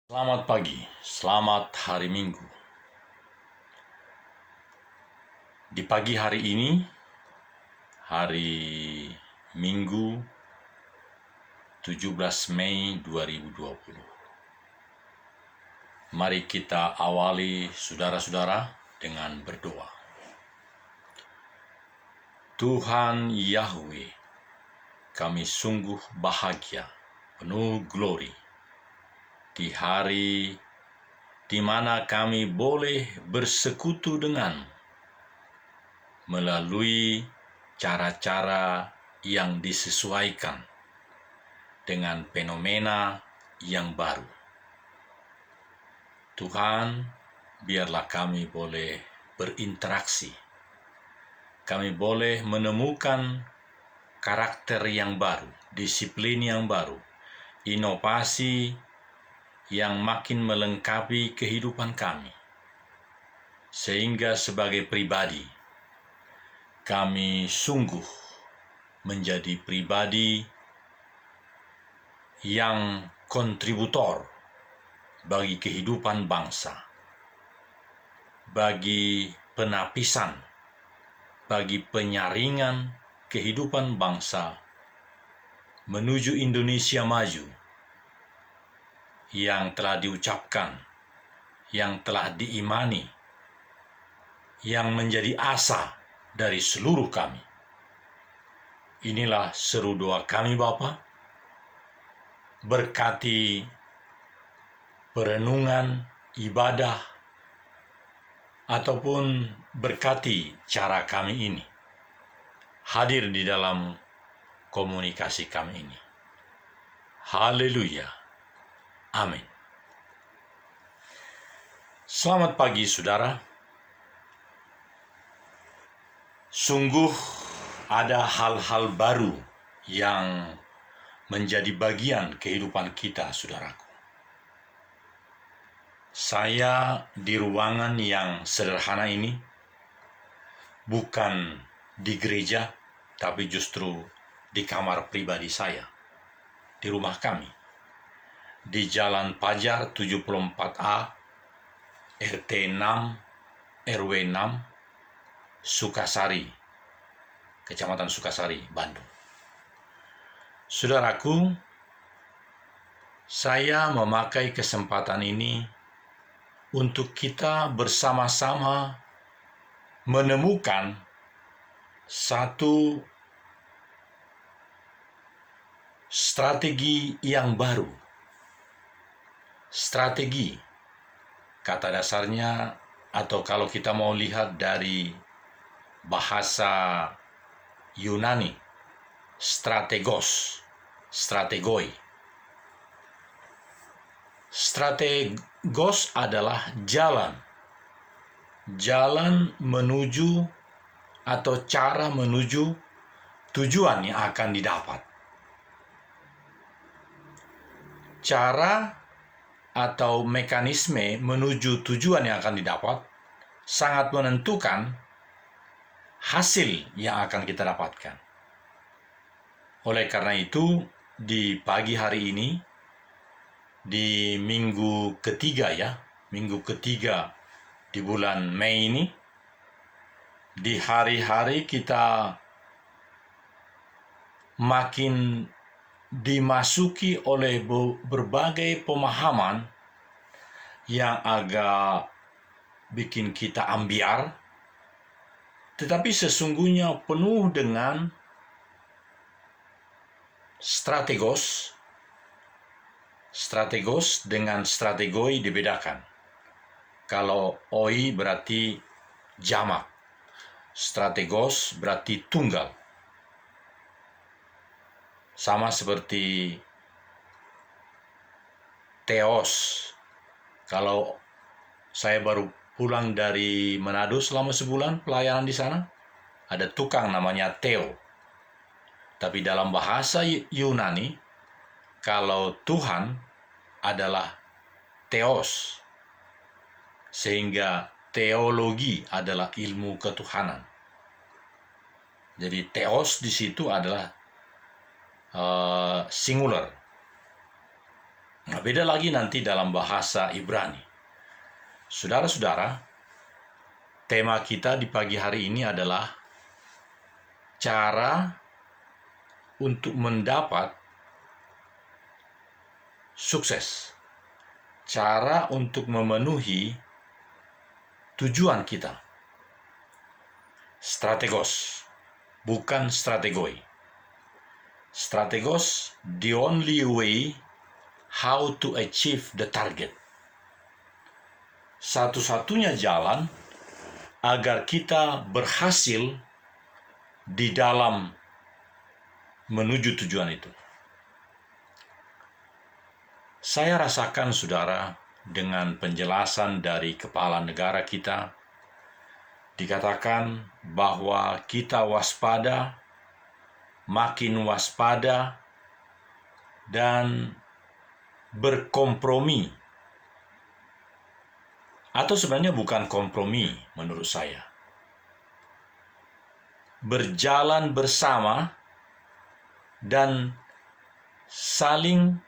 Selamat pagi, selamat hari Minggu. Di pagi hari ini, hari Minggu 17 Mei 2020. Mari kita awali saudara-saudara dengan berdoa. Tuhan Yahweh, kami sungguh bahagia, penuh glori di hari di mana kami boleh bersekutu dengan melalui cara-cara yang disesuaikan dengan fenomena yang baru. Tuhan, biarlah kami boleh berinteraksi. Kami boleh menemukan karakter yang baru, disiplin yang baru, inovasi yang makin melengkapi kehidupan kami. Sehingga sebagai pribadi, kami sungguh menjadi pribadi yang kontributor bagi kehidupan bangsa, bagi penapisan, bagi penyaringan kehidupan bangsa menuju Indonesia maju yang telah diucapkan, yang telah diimani, yang menjadi asa dari seluruh kami. Inilah seru doa kami, Bapa. Berkati perenungan, ibadah, ataupun berkati cara kami ini hadir di dalam komunikasi kami ini. Haleluya. Amin. Selamat pagi, saudara. Sungguh ada hal-hal baru yang menjadi bagian kehidupan kita, saudaraku. Saya di ruangan yang sederhana ini, bukan di gereja, tapi justru di kamar pribadi saya, di rumah kami, di Jalan Pajar 74A, RT 6, RW 6, Sukasari, Kecamatan Sukasari, Bandung. Saudaraku, saya memakai kesempatan ini untuk kita bersama-sama menemukan satu strategi yang baru. Strategi, kata dasarnya, atau kalau kita mau lihat dari bahasa Yunani, strategos, strategoi. Strategos adalah jalan menuju atau cara menuju tujuan yang akan didapat. Cara atau mekanisme menuju tujuan yang akan didapat sangat menentukan hasil yang akan kita dapatkan. Oleh karena itu, di pagi hari ini, di minggu ketiga di bulan Mei ini, di hari-hari kita makin dimasuki oleh berbagai pemahaman yang agak bikin kita ambiar, tetapi sesungguhnya penuh dengan strategos dengan strategoi dibedakan. Kalau oi berarti jamak, strategos berarti tunggal. Sama seperti theos. Kalau saya baru pulang dari Manado selama sebulan pelayanan di sana, ada tukang namanya Theo. Tapi dalam bahasa Yunani, kalau Tuhan adalah theos, sehingga teologi adalah ilmu ketuhanan. Jadi theos di situ adalah singular. Nah, beda lagi nanti dalam bahasa Ibrani. Saudara-saudara, tema kita di pagi hari ini adalah cara untuk mendapat sukses. Cara untuk memenuhi tujuan kita. Strategos, bukan strategoi. Strategos, the only way how to achieve the target. Satu-satunya jalan agar kita berhasil di dalam menuju tujuan itu. Saya rasakan, saudara, dengan penjelasan dari kepala negara kita, dikatakan bahwa kita waspada, makin waspada, dan berkompromi. Atau sebenarnya bukan kompromi menurut saya. Berjalan bersama dan saling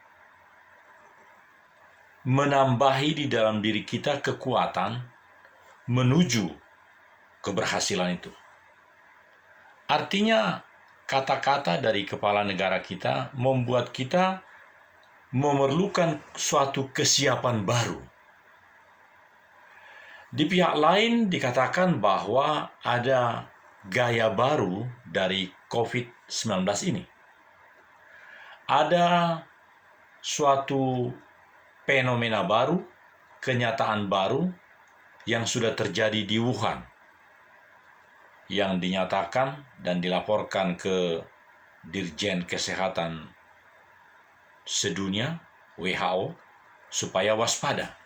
menambahi di dalam diri kita kekuatan menuju keberhasilan itu. Artinya, kata-kata dari kepala negara kita membuat kita memerlukan suatu kesiapan baru. Di pihak lain dikatakan bahwa ada gaya baru dari COVID-19 ini. Ada suatu fenomena baru, kenyataan baru yang sudah terjadi di Wuhan, yang dinyatakan dan dilaporkan ke Dirjen Kesehatan Sedunia, WHO, supaya waspada.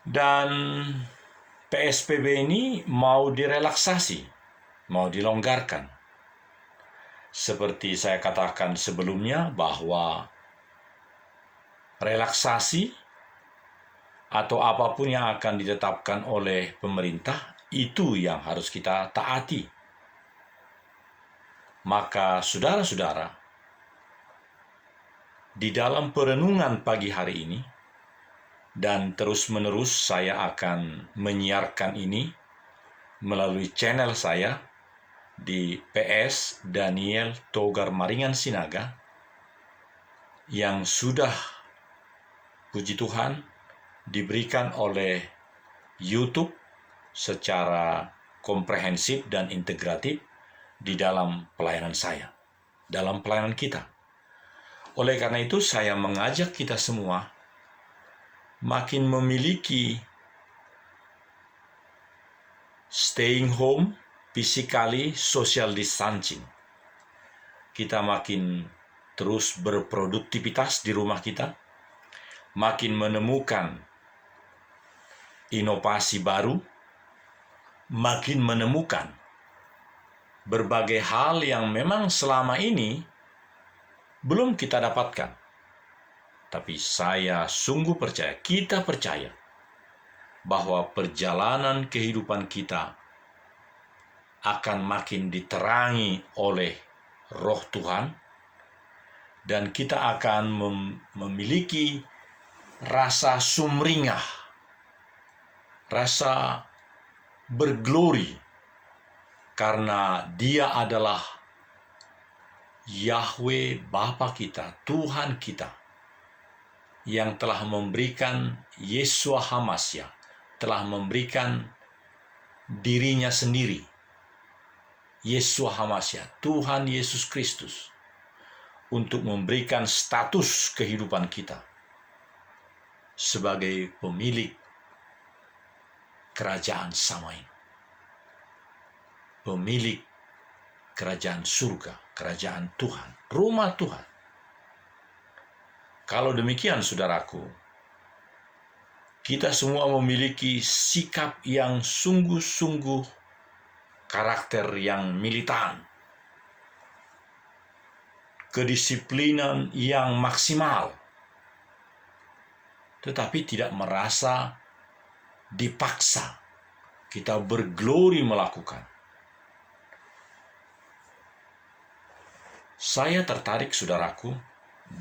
Dan PSBB ini mau direlaksasi, mau dilonggarkan. Seperti saya katakan sebelumnya bahwa relaksasi atau apapun yang akan ditetapkan oleh pemerintah, itu yang harus kita taati. Maka saudara-saudara, di dalam perenungan pagi hari ini, dan terus-menerus saya akan menyiarkan ini melalui channel saya di PS Daniel Togar Maringan Sinaga, yang sudah, puji Tuhan, diberikan oleh YouTube secara komprehensif dan integratif di dalam pelayanan saya, dalam pelayanan kita. Oleh karena itu, saya mengajak kita semua makin memiliki staying home, physically, social distancing. Kita makin terus berproduktivitas di rumah kita, makin menemukan inovasi baru, makin menemukan berbagai hal yang memang selama ini belum kita dapatkan. Tapi saya sungguh percaya, kita percaya, bahwa perjalanan kehidupan kita akan makin diterangi oleh Roh Tuhan, dan kita akan memiliki rasa sumringah, rasa berglori, karena Dia adalah Yahweh Bapa kita, Tuhan kita, yang telah memberikan Yeshua HaMashiach, telah memberikan dirinya sendiri, Yeshua HaMashiach, Tuhan Yesus Kristus, untuk memberikan status kehidupan kita sebagai pemilik kerajaan Samain, pemilik kerajaan surga, kerajaan Tuhan, rumah Tuhan. Kalau demikian, saudaraku, kita semua memiliki sikap yang sungguh-sungguh, karakter yang militan, kedisiplinan yang maksimal, tetapi tidak merasa dipaksa. Kita berglori melakukan. Saya tertarik, saudaraku,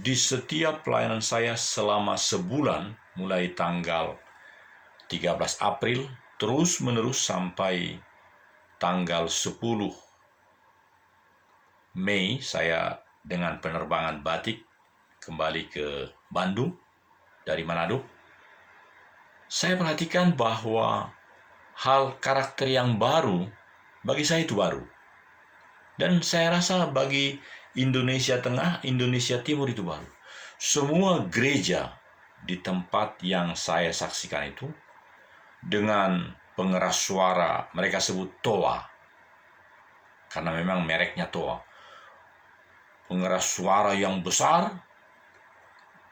di setiap pelayanan saya selama sebulan, mulai tanggal 13 April, terus menerus sampai tanggal 10 Mei, saya dengan penerbangan batik kembali ke Bandung dari Manado. Saya perhatikan bahwa hal karakter yang baru bagi saya itu baru. Dan saya rasa bagi Indonesia Tengah, Indonesia Timur itu baru. Semua gereja di tempat yang saya saksikan itu dengan pengeras suara, mereka sebut TOA, karena memang mereknya TOA. Pengeras suara yang besar,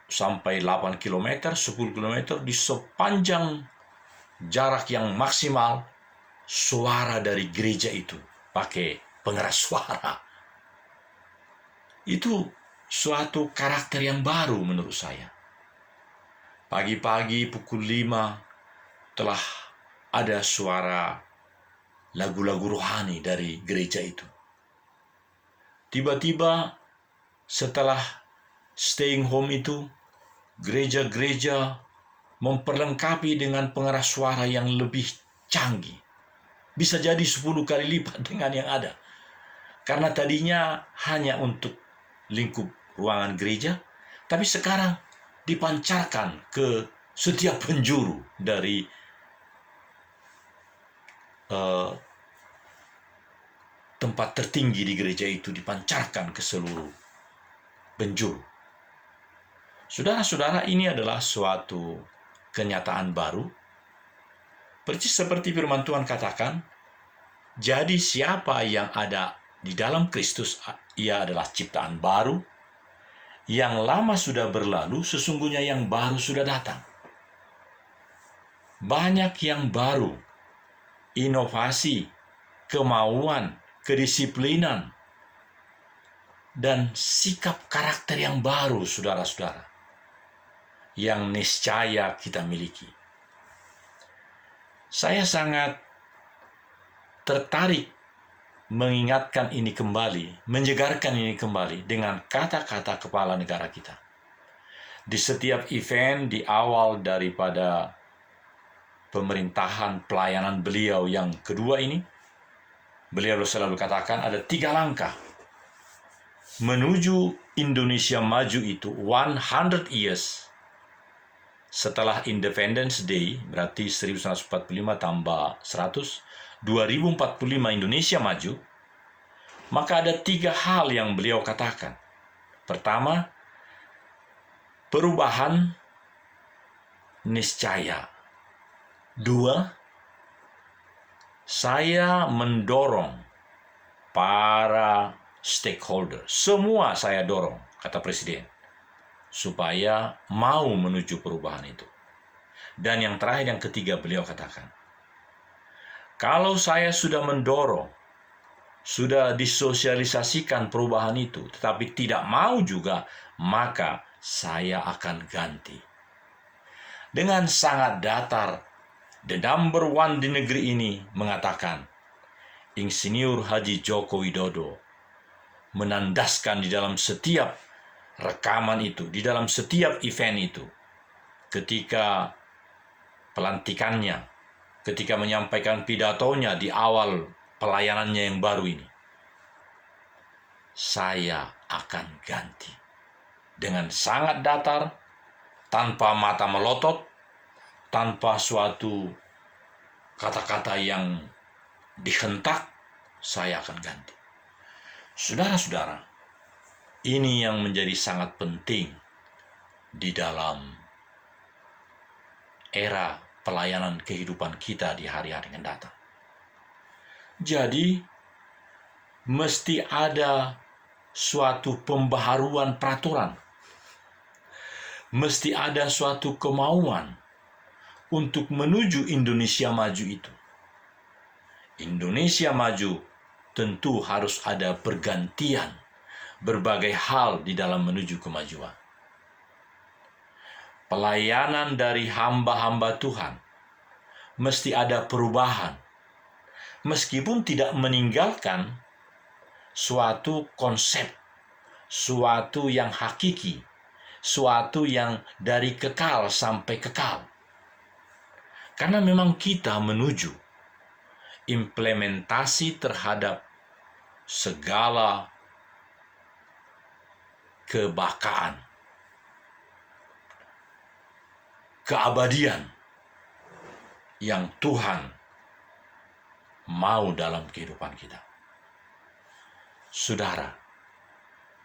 sampai 8 km, 10 km di sepanjang jarak yang maksimal, suara dari gereja itu pakai pengeras suara. Itu suatu karakter yang baru menurut saya. Pagi-pagi pukul 5 telah ada suara lagu-lagu rohani dari gereja itu. Tiba-tiba setelah staying home itu, gereja-gereja memperlengkapi dengan pengeras suara yang lebih canggih. Bisa jadi 10 kali lipat dengan yang ada. Karena tadinya hanya untuk lingkup ruangan gereja, tapi sekarang dipancarkan ke setiap penjuru dari tempat tertinggi di gereja itu, dipancarkan ke seluruh penjuru. Saudara-saudara, ini adalah suatu kenyataan baru. Persis seperti firman Tuhan katakan, jadi siapa yang ada di dalam Kristus, ia adalah ciptaan baru. Yang lama sudah berlalu, sesungguhnya yang baru sudah datang. Banyak yang baru, inovasi, kemauan, kedisiplinan, dan sikap karakter yang baru, saudara-saudara, yang niscaya kita miliki. Saya sangat tertarik mengingatkan ini kembali, menyegarkan ini kembali dengan kata-kata kepala negara kita. Di setiap event di awal daripada pemerintahan pelayanan beliau yang kedua ini, beliau selalu katakan ada 3 langkah menuju Indonesia maju itu, 100 years setelah Independence Day, berarti 1945 tambah 100, 2045 Indonesia maju. Maka ada 3 hal yang beliau katakan. Pertama, perubahan niscaya. 2, saya mendorong para stakeholder, semua saya dorong, kata Presiden, supaya mau menuju perubahan itu. Dan yang terakhir, yang ketiga, beliau katakan, kalau saya sudah mendorong, sudah disosialisasikan perubahan itu, tetapi tidak mau juga, maka saya akan ganti. Dengan sangat datar, the number one di negeri ini mengatakan, Insinyur Haji Joko Widodo menandaskan di dalam setiap rekaman itu, di dalam setiap event itu, ketika pelantikannya, ketika menyampaikan pidatonya di awal pelayanannya yang baru ini, saya akan ganti. Dengan sangat datar, tanpa mata melotot, tanpa suatu kata-kata yang dihentak, saya akan ganti. Saudara-saudara, ini yang menjadi sangat penting di dalam era pelayanan kehidupan kita di hari-hari yang datang. Jadi, mesti ada suatu pembaharuan peraturan. Mesti ada suatu kemauan untuk menuju Indonesia maju itu. Indonesia maju tentu harus ada pergantian berbagai hal di dalam menuju kemajuan. Pelayanan dari hamba-hamba Tuhan mesti ada perubahan, meskipun tidak meninggalkan suatu konsep, suatu yang hakiki, suatu yang dari kekal sampai kekal. Karena memang kita menuju implementasi terhadap segala kebakaan, keabadian yang Tuhan mau dalam kehidupan kita. Saudara,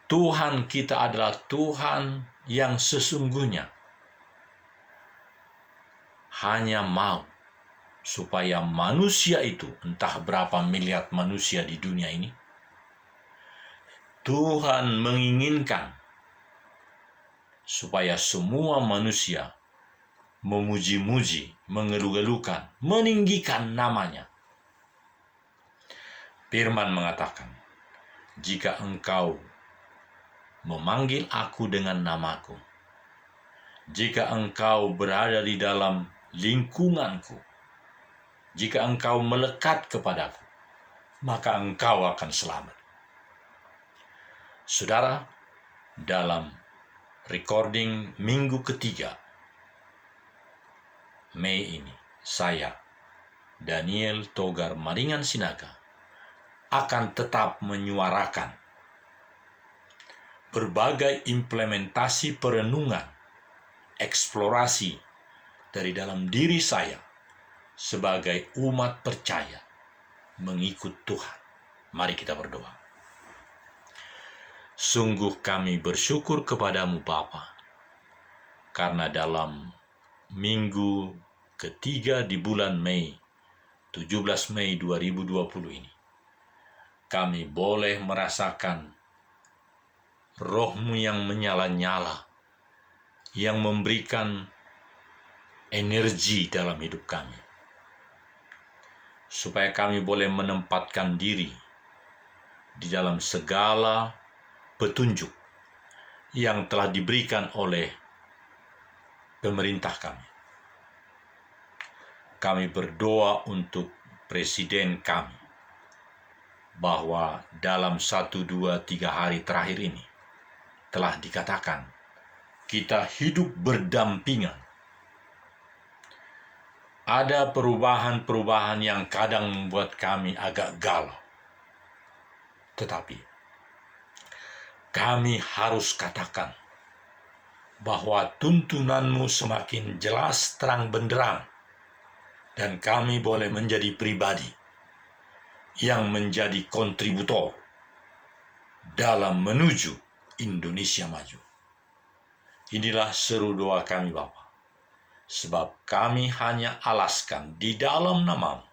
Tuhan kita adalah Tuhan yang sesungguhnya hanya mau supaya manusia itu, entah berapa miliar manusia di dunia ini, Tuhan menginginkan supaya semua manusia memuji-muji, mengeluh-elukan, meninggikan namanya. Firman mengatakan, jika engkau memanggil aku dengan namaku, jika engkau berada di dalam lingkunganku, jika engkau melekat kepadaku, maka engkau akan selamat. Saudara, dalam recording minggu ketiga Mei ini, saya, Daniel Togar Maringan Sinaga, akan tetap menyuarakan berbagai implementasi perenungan, eksplorasi dari dalam diri saya sebagai umat percaya mengikut Tuhan. Mari kita berdoa. Sungguh kami bersyukur kepadamu Bapa, karena dalam minggu ketiga di bulan Mei, 17 Mei 2020 ini, kami boleh merasakan Roh-Mu yang menyala-nyala, yang memberikan energi dalam hidup kami, supaya kami boleh menempatkan diri di dalam segala petunjuk yang telah diberikan oleh pemerintah kami. Kami berdoa untuk presiden kami, bahwa dalam 1, 2, 3 hari terakhir ini telah dikatakan kita hidup berdampingan. Ada perubahan-perubahan yang kadang membuat kami agak galau. Tetapi kami harus katakan bahwa tuntunanmu semakin jelas terang benderang, dan kami boleh menjadi pribadi yang menjadi kontributor dalam menuju Indonesia maju. Inilah seru doa kami Bapa, sebab kami hanya alaskan di dalam nama-Mu,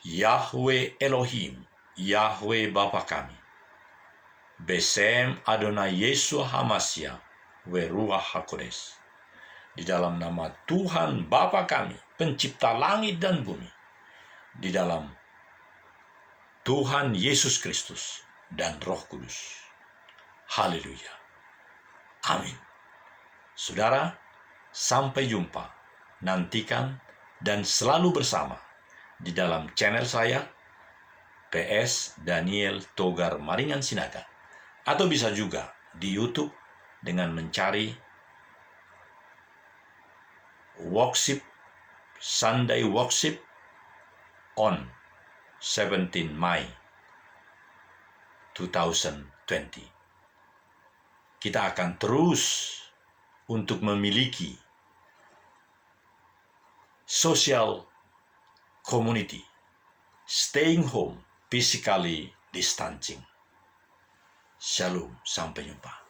Yahweh Elohim, Yahweh Bapa kami, Besem Adonai Yeshua HaMashiach, Weruah HaKodesh, di dalam nama Tuhan Bapa kami, pencipta langit dan bumi, di dalam Tuhan Yesus Kristus dan Roh Kudus. Haleluya. Amin. Saudara, sampai jumpa. Nantikan dan selalu bersama di dalam channel saya, PS Daniel Togar Maringan Sinaga. Atau bisa juga di YouTube dengan mencari Worship, Sunday Worship on 17 Mei 2020. Kita akan terus untuk memiliki social community, staying home, physically distancing. Shalom, sampai jumpa.